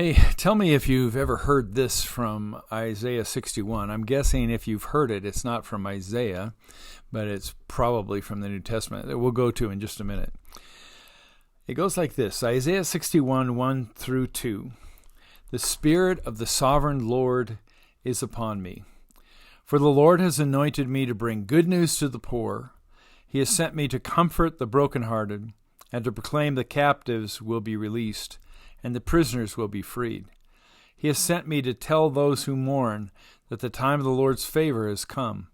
Hey, tell me if you've ever heard this from Isaiah 61. I'm guessing if you've heard it, it's not from Isaiah, but it's probably from the New Testament that we'll go to in just a minute. It goes like this, Isaiah 61, 1 through 2. The Spirit of the Sovereign Lord is upon me. For the Lord has anointed me to bring good news to the poor. He has sent me to comfort the brokenhearted and to proclaim the captives will be released and the prisoners will be freed. He has sent me to tell those who mourn that the time of the Lord's favor has come,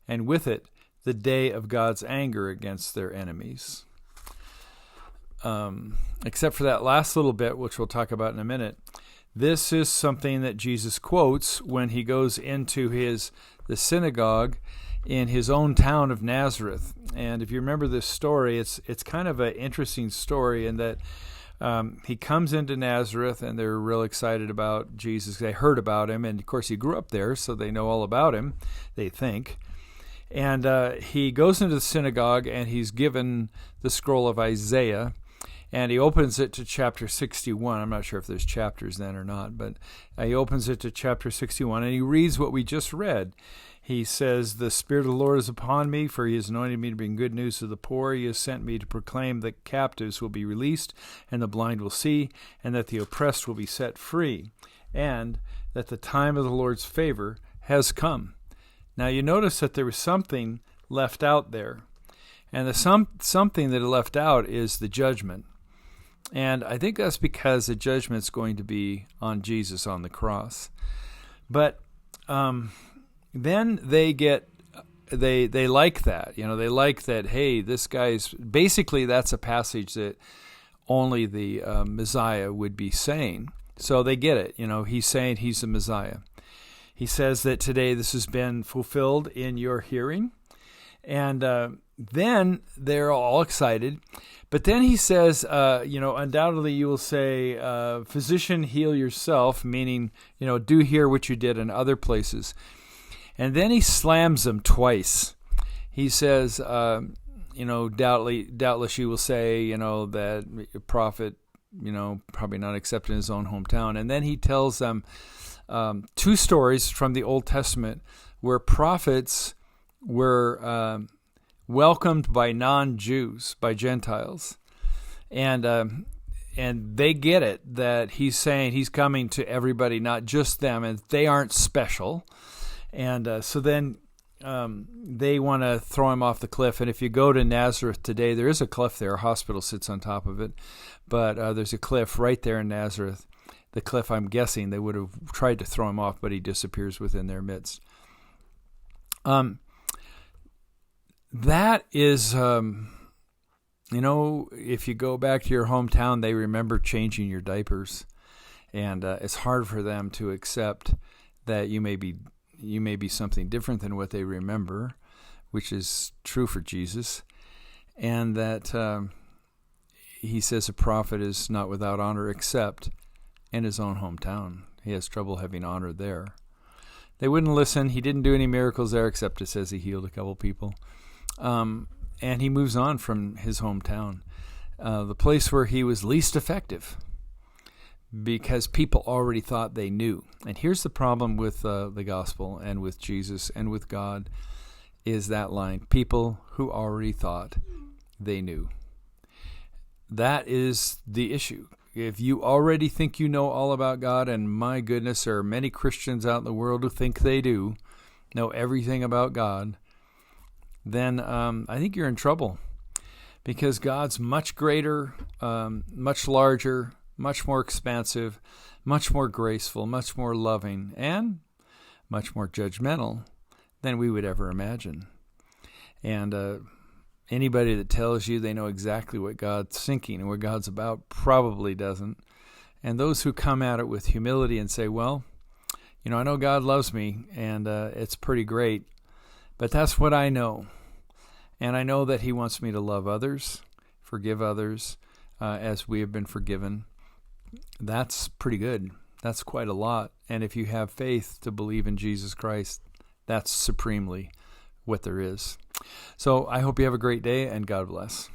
and with it the day of God's anger against their enemies. Except for that last little bit, which we'll talk about in a minute, this is something that Jesus quotes when he goes into the synagogue in his own town of Nazareth. And if you remember this story, it's kind of an interesting story in that he comes into Nazareth, and they're real excited about Jesus. They heard about him, and of course he grew up there, so they know all about him, they think. And he goes into the synagogue, and he's given the scroll of Isaiah, and he opens it to chapter 61. I'm not sure if there's chapters then or not, but he opens it to chapter 61, and he reads what we just read. He says, the Spirit of the Lord is upon me, for he has anointed me to bring good news to the poor. He has sent me to proclaim that captives will be released, and the blind will see, and that the oppressed will be set free, and that the time of the Lord's favor has come. Now you notice that there was something left out there, and the something that left out is the judgment. And I think that's because the judgment's going to be on Jesus on the cross. But then they like that. They like that, hey, this guy's... Basically, that's a passage that only the Messiah would be saying. So they get it. He's saying he's the Messiah. He says that today this has been fulfilled in your hearing. And then they're all excited. But then he says, undoubtedly you will say, physician, heal yourself, meaning, do here what you did in other places. And then he slams them twice. He says, doubtless you will say, that a prophet, probably not accepted in his own hometown. And then he tells them two stories from the Old Testament where prophets were welcomed by non-Jews, by Gentiles. And they get it, that he's saying he's coming to everybody, not just them, and they aren't special. And so then they want to throw him off the cliff. And if you go to Nazareth today, there is a cliff there. A hospital sits on top of it. But there's a cliff right there in Nazareth. The cliff, I'm guessing, they would have tried to throw him off, but he disappears within their midst. That is, if you go back to your hometown, they remember changing your diapers. And it's hard for them to accept that you may be something different than what they remember, which is true for Jesus, and that he says a prophet is not without honor except in his own hometown. He has trouble having honor there. They wouldn't listen. He didn't do any miracles there, except it says he healed a couple people. And he moves on from his hometown, the place where he was least effective, because people already thought they knew. And here's the problem with the gospel and with Jesus and with God, is that line, people who already thought they knew. That is the issue. If you already think you know all about God, and my goodness, there are many Christians out in the world who think they do, know everything about God, then I think you're in trouble, because God's much greater, much larger, much more expansive, much more graceful, much more loving, and much more judgmental than we would ever imagine. And anybody that tells you they know exactly what God's thinking and what God's about probably doesn't. And those who come at it with humility and say, well, I know God loves me, and it's pretty great, but that's what I know. And I know that he wants me to love others, forgive others, as we have been forgiven. That's pretty good. That's quite a lot. And if you have faith to believe in Jesus Christ, that's supremely what there is. So I hope you have a great day, and God bless.